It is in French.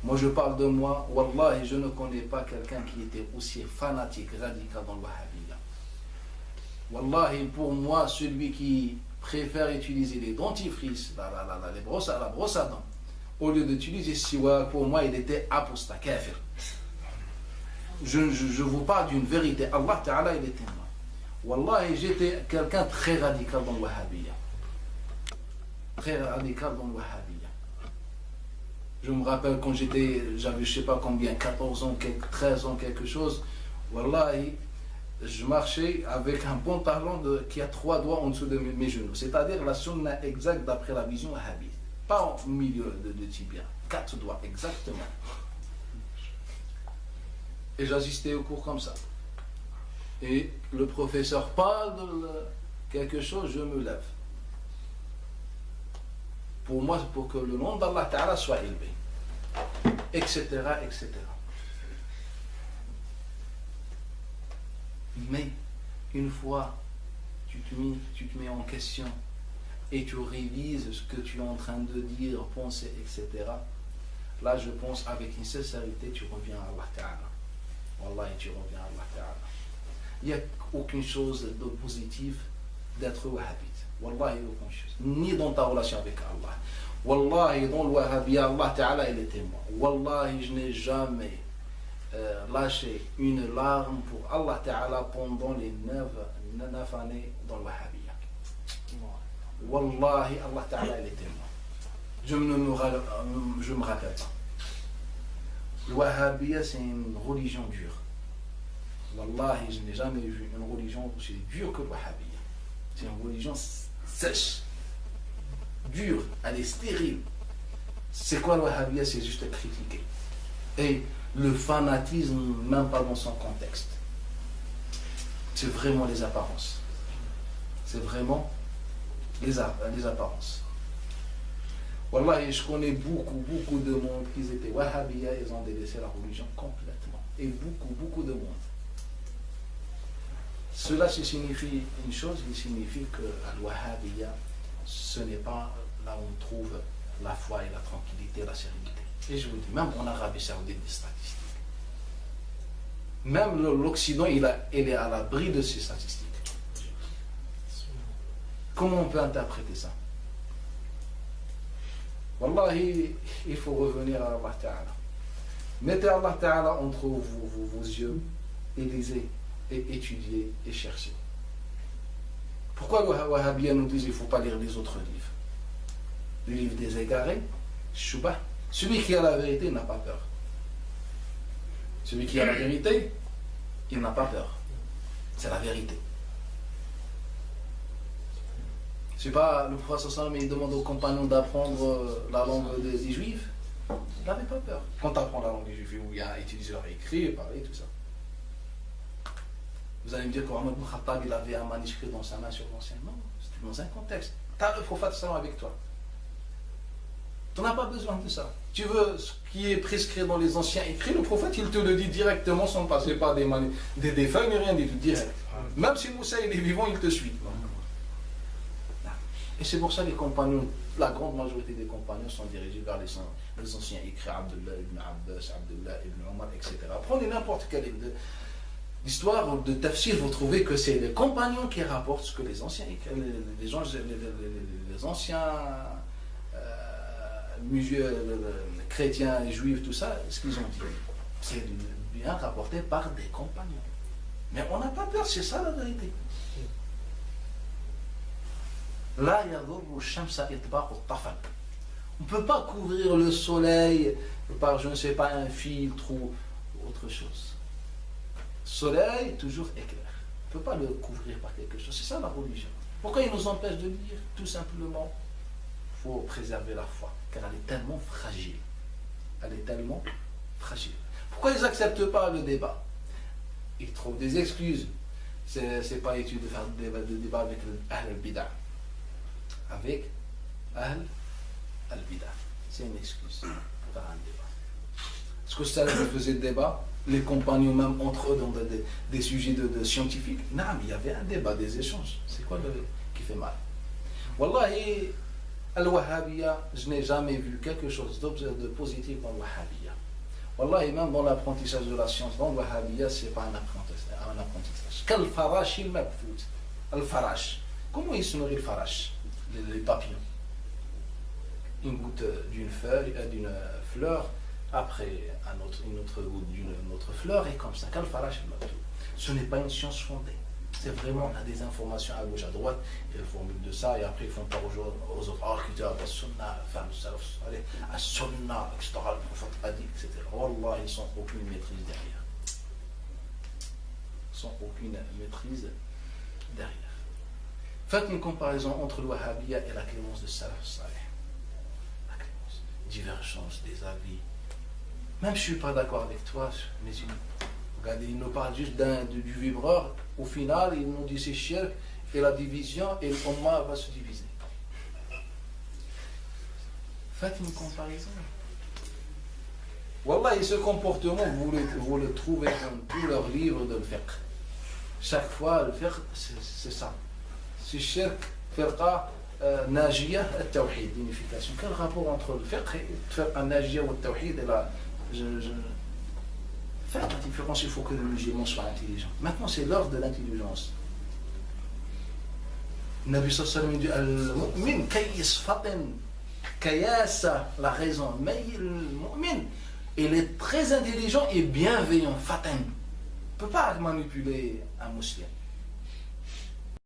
Moi je parle de moi, Wallahi, je ne connais pas quelqu'un qui était aussi fanatique, radical dans le wahhabiyya. Wallahi, pour moi, celui qui préfère utiliser les dentifrices, la brosse à dents, au lieu d'utiliser siwak, pour moi, il était apostat, kafir. Je vous parle d'une vérité. Allah Ta'ala, il était moi. Wallahi, j'étais quelqu'un très radical dans le wahhabiyya. Très radical dans le wahhabiyya. Je me rappelle quand j'avais je sais pas combien, 14 ans, 13 ans, quelque chose. Wallahi, je marchais avec un pantalon qui a 3 doigts en dessous de mes genoux. C'est-à-dire la sunna exacte d'après la vision wahhabite. Pas au milieu de tibia. 4 doigts, exactement. Et j'assistais au cours comme ça. Et le professeur parle de quelque chose, je me lève. Pour moi, pour que le nom d'Allah Ta'ala soit élevé. Etc., etc. Mais, une fois, tu te mets en question et tu révises ce que tu es en train de dire, penser, etc. Là, je pense, avec une sincérité, tu reviens à Allah Ta'ala. Wallah, tu reviens à Allah Ta'ala. Il n'y a aucune chose de positif d'être wahhabite. Wallah, il n'y a aucune chose. Ni dans ta relation avec Allah. Wallahi, dans le wahhabiyya, Allah Ta'ala, il est témoin. Wallahi, je n'ai jamais lâché une larme pour Allah Ta'ala pendant les 9 années dans le wahhabiyya. Wallahi, Allah Ta'ala, il est témoin. Je me rappelle pas. Le wahhabiyya, c'est une religion dure. Wallahi, je n'ai jamais vu une religion aussi dure que le wahhabiyya. C'est une religion sèche. Dure, elle est stérile. C'est quoi le wahhabiyya? C'est juste critiquer. Et le fanatisme, même pas dans son contexte. C'est vraiment les apparences. C'est vraiment les apparences. Wallah, je connais beaucoup de monde qui étaient wahhabiyya, ils ont délaissé la religion complètement. Et beaucoup de monde. Cela signifie une chose, il signifie que le wahhabiyya, ce n'est pas là où on trouve la foi et la tranquillité, la sérénité. Et je vous dis, même en Arabie Saoudite, des statistiques. Même l'Occident, il est à l'abri de ces statistiques. Comment on peut interpréter ça? Wallahi, il faut revenir à Allah Ta'ala. Mettez Allah Ta'ala entre vos yeux et lisez, et étudiez, et cherchez. Pourquoi le wahhabiyya nous dit qu'il ne faut pas lire les autres livres? Le livre des égarés, Shubha. Celui qui a la vérité n'a pas peur. Celui qui a la vérité, il n'a pas peur. C'est la vérité. C'est pas le prophète sallallahu alayhi wa sallam, il demande aux compagnons d'apprendre la langue des Juifs. Il n'avait pas peur. Quand tu apprends la langue des Juifs, où il y a utilisé leur écrit, parler, tout ça. Vous allez me dire qu'Omar ibn Khattab, il avait un manuscrit dans sa main sur l'ancien. Non, c'était dans un contexte. Tu as le prophète sallallahu avec toi. Tu n'as pas besoin de ça. Tu veux ce qui est prescrit dans les anciens écrits, le prophète, il te le dit directement sans passer par des feuilles, ni rien du tout, direct. Même si Moussa il est vivant, il te suit. Et c'est pour ça que les compagnons, la grande majorité des compagnons sont dirigés vers les anciens écrits, Abdullah ibn Abbas, Abdullah ibn Omar, etc. Prenez n'importe quelle histoire de tafsir, vous trouvez que c'est les compagnons qui rapportent ce que les anciens écrits, les anciens chrétiens et juifs, tout ça, ce qu'ils ont dit. C'est bien rapporté par des compagnons. Mais on n'a pas peur, c'est ça la vérité. Là, il y a on ne peut pas couvrir le soleil par, je ne sais pas, un filtre ou autre chose. Soleil, toujours éclair. On ne peut pas le couvrir par quelque chose. C'est ça la religion. Pourquoi il nous empêche de lire? Tout simplement, il faut préserver la foi, car elle est tellement fragile. Elle est tellement fragile. Pourquoi ils n'acceptent pas le débat? Ils trouvent des excuses. C'est pas utile de faire de débat avec Ahl al-Bida. Avec Ahl al-Bida. C'est une excuse pour faire un débat. Est-ce que ça faisait le débat? Les compagnons même entre eux dans des sujets de scientifiques? Non, mais il y avait un débat, des échanges. C'est quoi qui fait mal? Wallahi, Al-Wahhabiyya, je n'ai jamais vu quelque chose de positif dans le Wahhabiyya. Wallah, et même dans l'apprentissage de la science, dans le Wahhabiyya, ce n'est pas un apprentissage. Quel farash il mabfout. Al-Farash. Comment il se nourrit le farash, les papillons? Une goutte d'une feuille, d'une fleur, après une autre goutte d'une autre fleur, et comme ça. Quel farash il mabfout. Ce n'est pas une science fondée. C'est vraiment, on a des informations à gauche, à droite, et ils formulent de ça, et après ils font part aux autres, al-kitab, al-sunnah, femme, al-sunnah, etc., le prophète a dit, etc. Wallah, ils n'ont aucune maîtrise derrière. Sans aucune maîtrise derrière. Faites une comparaison entre le Wahhabiyya et la clémence de Salaf Saleh. La clémence, divergence des avis. Même si je ne suis pas d'accord avec toi, mais regardez, il nous parle juste du vibreur. Au final, il nous dit c'est shirk et la division et l'Ummah va se diviser. Faites une comparaison. Wallah, et ce comportement, vous le trouvez dans tous leurs livres de fiqh. Chaque fois, le fiqh, c'est ça. C'est shirk, firqa, najiyah, et tawhid, l'unification. Quel rapport entre le fiqh et najiyah ou le tawhid et la... Faites la différence, il faut que le musulman soit intelligent. Maintenant, c'est l'ordre de l'intelligence. Nabi sallallahu alayhi wa sallam dit al-mu'min kayyis fatin kayasa, la raison. Mais le mu'min, il est très intelligent et bienveillant, fatin. Il ne peut pas manipuler un musulman.